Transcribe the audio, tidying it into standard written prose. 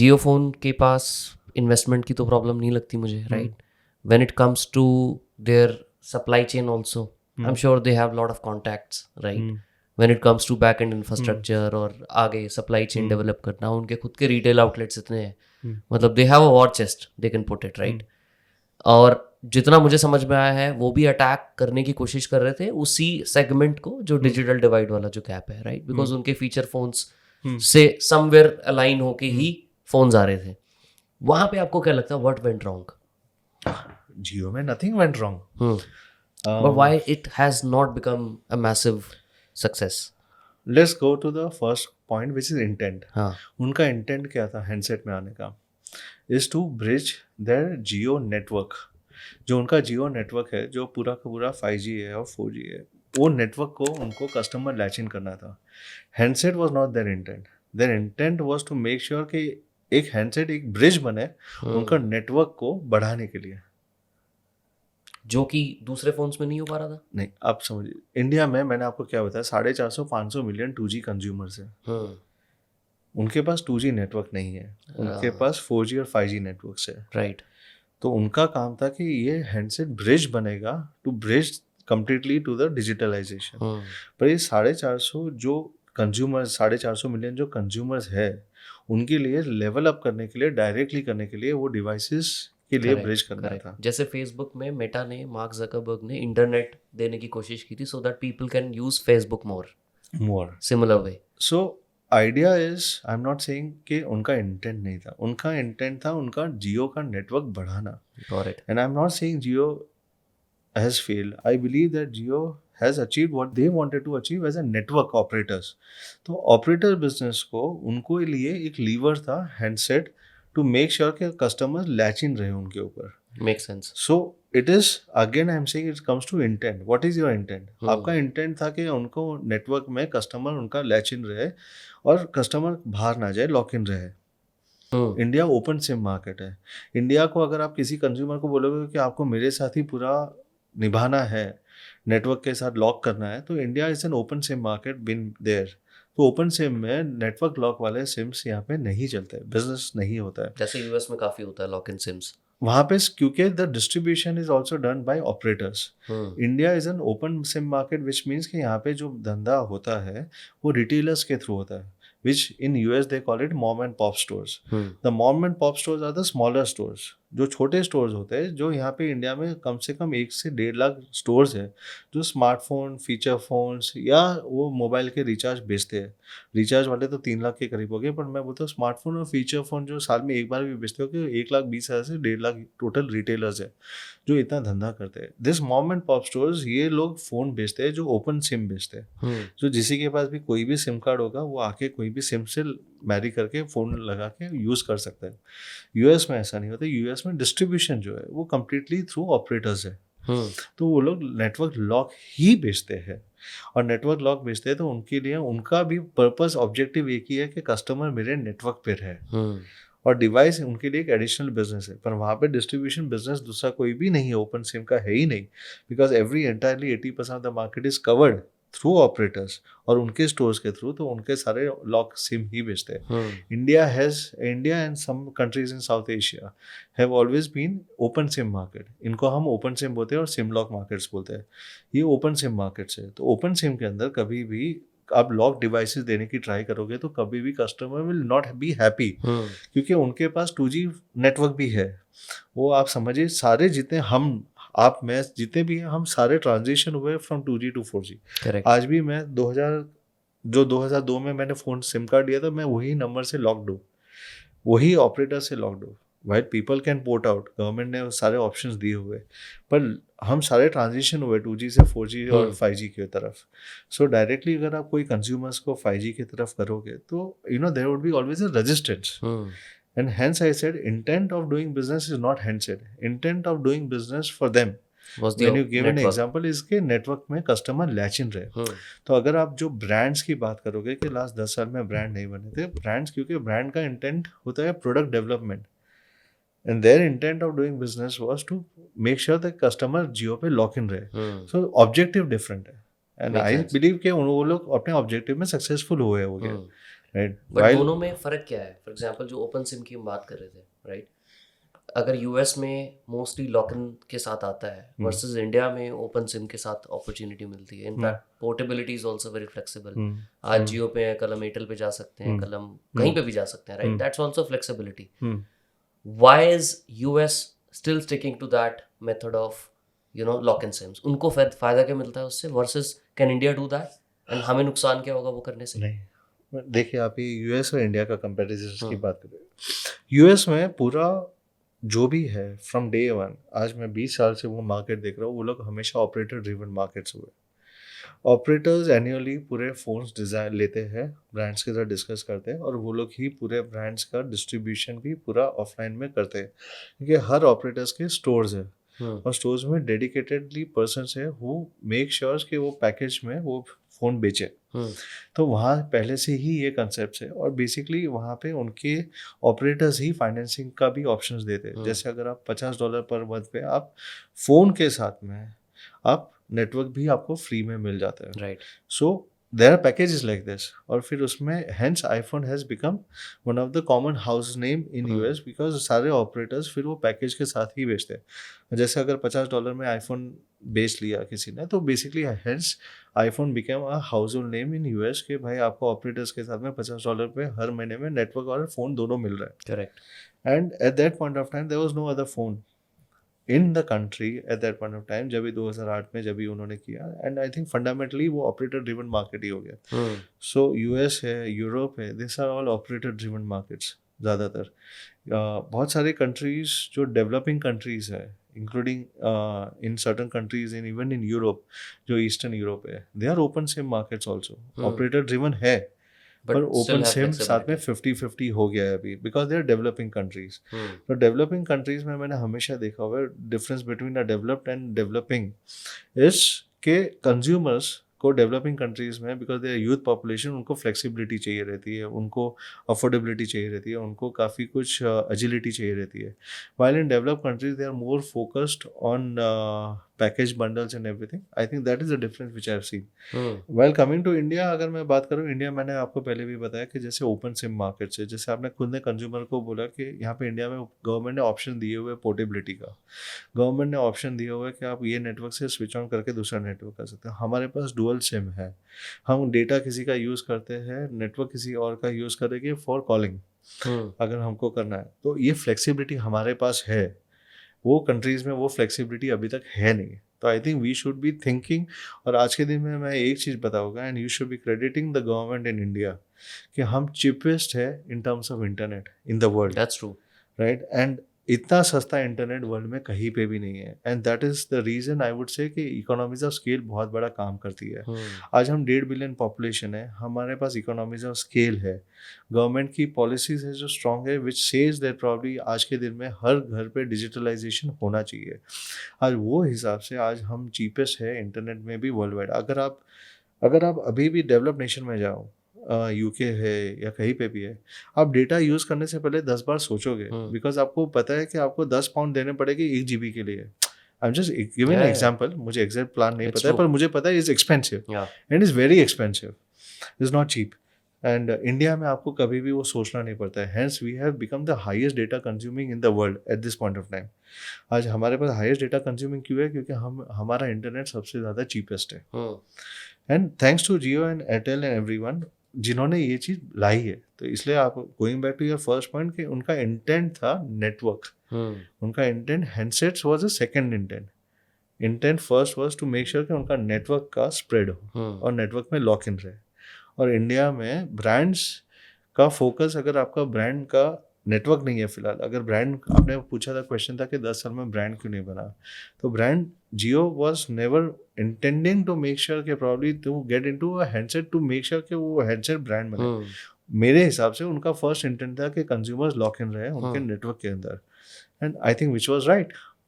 जियो phone के पास investment की तो प्रॉब्लम नहीं लगती मुझे, right? When it comes to their supply chain also, I am sure they have lot of contacts, right? When it comes to back end infrastructure और आगे supply chain develop करना, उनके खुद के रिटेल आउटलेट्स इतने हैं, मतलब they have a war chest, they can put it, right? और जितना मुझे समझ में आया है, वो भी अटैक करने की कोशिश कर रहे थे उसी सेगमेंट को जो डिजिटल डिवाइड वाला जो गैप है, राइट? बिकॉज उनके फीचर फोन्स से समवेयर अलाइन होके ही फोन्स आ रहे थे। वहां पे आपको क्या लगता है, व्हाट वेंट रॉन्ग? जियो में nothing went wrong, but why it has not become a massive success? Let's go to the first point which is intent. हाँ, उनका इंटेंट क्या था हैंडसेट में आने का? Is to bridge their Jio network. जो उनका जियो नेटवर्क है, जो पूरा का पूरा 5G है और 4G है, वो नेटवर्क को उनको कस्टमर लैच इन करना था। Handset was not their intent. Their intent was to make sure कि एक हैंडसेट एक ब्रिज बने उनका नेटवर्क को बढ़ाने के लिए, जो कि दूसरे फोन्स में नहीं हो पा रहा था। नहीं, आप समझिए, इंडिया में मैंने आपको क्या बताया, 450-500 मिलियन 2G कंज्यूमर्स हैं। उनके पास 2G नेटवर्क नहीं है, उनके पास 4G और 5G नेटवर्क्स है, राइट? तो उनका काम था कि ये हैंडसेट ब्रिज बनेगा to bridge completely to the digitalization. पर ये 450 जो कंज्यूमर्स, 450 मिलियन जो कंज्यूमर्स है, उनके लिए लेवल अप करने के लिए, डायरेक्टली करने के लिए वो डिवाइसेस के लिए ब्रिज करना था। जैसे फेसबुक में मेटा ने, मार्क ज़करबर्ग ने इंटरनेट देने की कोशिश की थी so that people can use Facebook more similar way. So idea is, I am not saying कि उनका इंटेंट नहीं था, उनका इंटेंट था उनका जियो का नेटवर्क बढ़ाना। And I am not saying Jio has failed, I believe that Jio has achieved what they wanted to achieve as a network operators. तो ऑपरेटर बिजनेस को उनको लिए एक लीवर था हैंडसेट टू मेक श्योर कि कस्टमर्स लैच इन रहे उनके ऊपर। Make sense. So it is again I am saying it comes to intent. What is your intent? आपका इंटेंट था कि उनको नेटवर्क में कस्टमर उनका लैच इन रहे और कस्टमर बाहर ना जाए, लॉक इन रहे। इंडिया ओपन सिम मार्केट है। इंडिया को अगर आप किसी कंज्यूमर को बोलोगे कि आपको मेरे साथ ही पूरा निभाना है, नेटवर्क के साथ लॉक करना है, तो India is an open SIM market been there. तो ओपन सिम में नेटवर्क लॉक वाले सिम्स यहाँ पे नहीं चलते, बिजनेस नहीं होता है। जैसे यूएस में काफी होता है लॉक इन सिम्स वहाँ पे, क्योंकि the distribution is also done by operators. India is an open SIM market which means कि यहाँ पे जो धंधा होता है वो रिटेलर्स के थ्रू होता है, which in US they call it mom and pop stores. The mom and pop stores are the smaller stores. जो छोटे स्टोर्स होते हैं, जो यहाँ पे इंडिया में कम से कम 1 से 1.5 लाख स्टोर्स है, जो स्मार्टफोन, फीचर फोन्स या वो मोबाइल के रिचार्ज बेचते हैं। रिचार्ज वाले तो 3 लाख के करीब हो गए, पर मैं बोलता हूँ स्मार्टफोन और फीचर फोन जो साल में एक बार भी बेचते हो, कि 1,20,000 से 1.5 लाख टोटल रिटेलर्स है जो इतना धंधा करते हैं। This mom and pop stores, ये लोग फ़ोन बेचते हैं जो ओपन सिम बेचते हैं। जो जिसी के पास भी कोई भी सिम कार्ड होगा, वो आके कोई भी सिम से मैरी करके फ़ोन लगा के यूज़ कर सकता है। यूएस में ऐसा नहीं होता। यूएस में डिस्ट्रीब्यूशन जो है वो कम्प्लीटली थ्रू ऑपरेटर्स है। तो वो लोग नेटवर्क लॉक ही बेचते हैं, और नेटवर्क लॉक बेचते हैं तो उनके लिए उनका भी पर्पस, ऑब्जेक्टिव एक ही है कि कस्टमर मेरे नेटवर्क पे रहे, और डिवाइस उनके लिए एक एडिशनल बिजनेस है। पर वहाँ पे डिस्ट्रीब्यूशन बिजनेस दूसरा कोई भी नहीं है, ओपन सिम का है ही नहीं, because every entirely 80% of the market is covered through operators और उनके स्टोर्स के थ्रू, तो उनके सारे लॉक सिम ही बेचते हैं। India and some countries in South Asia have always been open SIM market. इनको हम ओपन सिम बोलते हैं और सिम लॉक मार्केट्स बोलते हैं। ये ओपन सिम मार्केट्स है। तो ओपन सिम के अंदर कभी भी आप लॉक डिवाइसेस देने की ट्राई करोगे तो कभी भी customer will not be happy, क्योंकि उनके पास 2G नेटवर्क भी है। वो आप समझिए, सारे जितने हम, आप, मैं, जितने भी हैं, हम सारे ट्रांजिशन हुए फ्रॉम 2G टू 4G। आज भी मैं 2002 में मैंने फ़ोन सिम कार्ड लिया था, मैं वही नंबर से लॉक्ड हूँ, वही ऑपरेटर से लॉक्ड हूँ। White people can port out, government ने सारे ऑप्शंस दिए हुए, पर हम सारे ट्रांजिशन हुए 2G से 4G और 5G की तरफ। सो डायरेक्टली अगर आप कोई कंज्यूमर्स को 5G की तरफ करोगे तो there would be always a resistance. And hence I said intent of doing business is not handset. Intent of doing business for them, when you gave an example, is के network में customer latch in रहे। तो अगर आप जो brands की बात करोगे कि लास्ट 10 साल में ब्रांड नहीं बने थे, ब्रांड्स, क्योंकि ब्रांड का इंटेंट होता है product development, and their intent of doing business was to make sure that customer Jio पे लॉक इन रहे। सो ऑब्जेक्टिव डिफरेंट है, एंड आई बिलीव कि वो लोग अपने ऑब्जेक्टिव में सक्सेसफुल हुए होंगे। राइट. बट दोनों में फ़र्क क्या है? फॉर एग्जांपल जो ओपन सिम की हम बात कर रहे थे, राइट, अगर यूएस में मोस्टली लॉक इन के साथ आता है वर्सेस इंडिया में ओपन सिम के साथ अपॉर्चुनिटी मिलती है. In fact portability is also very flexible. आज जियो पे है, कल हम एयरटेल पे जा सकते हैं, कल हम कहीं पे भी जा सकते हैं, right. That's also flexibility. Why is US still sticking to that method of lock in SIMs? उनको फायदा क्या मिलता है उससे versus can India do that, and हमें नुकसान क्या होगा वो करने से? नहीं, देखिए आप ये यूएस और इंडिया का कंपैरिजन की बात कर रहे हो. यूएस में पूरा जो भी है फ्रॉम डे वन, आज मैं 20 साल से वो मार्केट देख रहा हूँ, वो लोग हमेशा ऑपरेटर ड्रिवन मार्केट्स हुए. ऑपरेटर्स एनुअली पूरे फोन्स डिज़ाइन लेते हैं, ब्रांड्स के साथ डिस्कस करते हैं, और वो लोग ही पूरे ब्रांड्स का डिस्ट्रीब्यूशन भी पूरा ऑफलाइन में करते हैं, क्योंकि हर ऑपरेटर्स के स्टोर्स है और स्टोर्स में डेडिकेटेडली पर्सन्स है हु मेक श्योर कि वो पैकेज में वो फ़ोन बेचे. तो वहाँ पहले से ही ये कंसेप्ट है, और बेसिकली वहाँ पे उनके ऑपरेटर्स ही फाइनेंसिंग का भी ऑप्शंस देते हैं. जैसे अगर आप $50 पर मंथ पे आप फ़ोन के साथ में आप नेटवर्क भी आपको फ्री में मिल जाता है, right. So there are packages like this. और फिर उसमें hence iPhone has become one of the common house name in US, because सारे ऑपरेटर्स फिर वो पैकेज के साथ ही बेचते हैं. जैसे अगर $50 में आईफोन बेच लिया किसी ने, तो basically hence iPhone become a house hold name in US कि भाई आपको ऑपरेटर्स के साथ में $50 पे हर महीने में नेटवर्क और फ़ोन दोनों मिल रहा है. Correct. And at that point of time there was no other phone in the country at that point of time, जब भी 2008 में जब भी उन्होंने किया. एंड आई थिंक फंडामेंटली वो ऑपरेटर ड्रिवन मार्केट ही हो गया. सो यूएस है, यूरोप है, this are all operator driven markets ज़्यादातर. बहुत सारे कंट्रीज जो डेवलपिंग कंट्रीज है, including in certain countries in even in Europe, जो ईस्टर्न यूरोप है, they are open SIM markets also. Operator driven है, पर ओपन सिम साथ में 50-50 हो गया है अभी, because they are developing countries. तो डेवलपिंग कंट्रीज में मैंने हमेशा देखा हुआ है difference between a developed and developing is के कंज्यूमर्स को डेवलपिंग कंट्रीज में, बिकॉज दे यूथ पॉपुलेशन, उनको फ्लेक्सिबिलिटी चाहिए रहती है, उनको अफोर्डेबिलिटी चाहिए रहती है, उनको काफ़ी कुछ एजिलिटी चाहिए रहती है. While in developed countries they are more focused on package bundles and everything. I think that is the difference which I have seen. While coming to India, अगर मैं बात करूँ इंडिया, मैंने आपको पहले भी बताया कि जैसे ओपन सिम मार्केट से, जैसे आपने खुद ने कंज्यूमर को बोला कि यहाँ पे इंडिया में गवर्नमेंट ने ऑप्शन दिए हुए पोर्टेबिलिटी का. गवर्नमेंट ने ऑप्शन दिया हुआ है कि आप ये नेटवर्क से स्विच ऑन करके दूसरा नेटवर्क कर सकते हैं. हमारे पास डुअल सिम है, हम डेटा किसी का यूज़ करते हैं, नेटवर्क किसी और का यूज़ करेंगे फॉर कॉलिंग अगर हमको करना है. तो ये फ्लेक्सिबिलिटी हमारे पास है, वो कंट्रीज़ में वो फ्लेक्सिबिलिटी अभी तक है नहीं. तो I think we should be thinking, और आज के दिन में मैं एक चीज़ बताऊंगा, and you should be crediting the government in India, कि हम चीपेस्ट है in terms of internet in the world. That's true, right. And इतना सस्ता इंटरनेट वर्ल्ड में कहीं पे भी नहीं है. And that is the reason I would say कि इकोनॉमीज ऑफ स्केल बहुत बड़ा काम करती है. आज हम 1.5 बिलियन पॉपुलेशन है, हमारे पास इकोनॉमीज ऑफ स्केल है, गवर्नमेंट की पॉलिसीज है जो स्ट्रॉन्ग है, विच सेज दैट प्रॉब्ली आज के दिन में हर घर पे डिजिटलाइजेशन होना चाहिए. आज वो हिसाब से आज हम चीपेस्ट है इंटरनेट में भी वर्ल्ड वाइड. अगर आप अभी भी डेवलप नेशन में जाओ, यूके है या कहीं पे भी है, आप डेटा यूज़ करने से पहले 10 बार सोचोगे, बिकॉज आपको पता है कि आपको 10 पाउंड देने पड़ेगे 1 GB के लिए. I am just giving an example. मुझे एग्जैक्ट प्लान नहीं पता है, पर मुझे पता है is expensive and is very expensive, is not cheap. And India में आपको कभी भी वो सोचना नहीं पड़ता है. Hence we have become the highest data consuming in the world at this point of time. आज हमारे पास हाईएस्ट डेटा कंज्यूमिंग क्यों है? क्योंकि हमारा इंटरनेट सबसे ज़्यादा चीपेस्ट है. And thanks to Jio and Airtel and everyone जिन्होंने ये चीज़ लाई है. तो इसलिए आप going back to your first point कि उनका इंटेंट था नेटवर्क, उनका intent handsets was a second intent first was to make sure कि उनका नेटवर्क का स्प्रेड हो और नेटवर्क में लॉक इन रहे. और इंडिया में ब्रांड्स का फोकस, अगर आपका ब्रांड का नेटवर्क नहीं है फिलहाल, अगर ब्रांड, आपने पूछा था, क्वेश्चन था कि 10 साल में ब्रांड क्यों नहीं बना, तो brand Jio was never intending to make sure कि probably to get into a handset to make sure कि वो हैंडसेट ब्रांड बने. मेरे हिसाब से उनका फर्स्ट इंटेंट था कि कंज्यूमर्स लॉक इन रहे उनके नेटवर्क के अंदर. And I think which was right.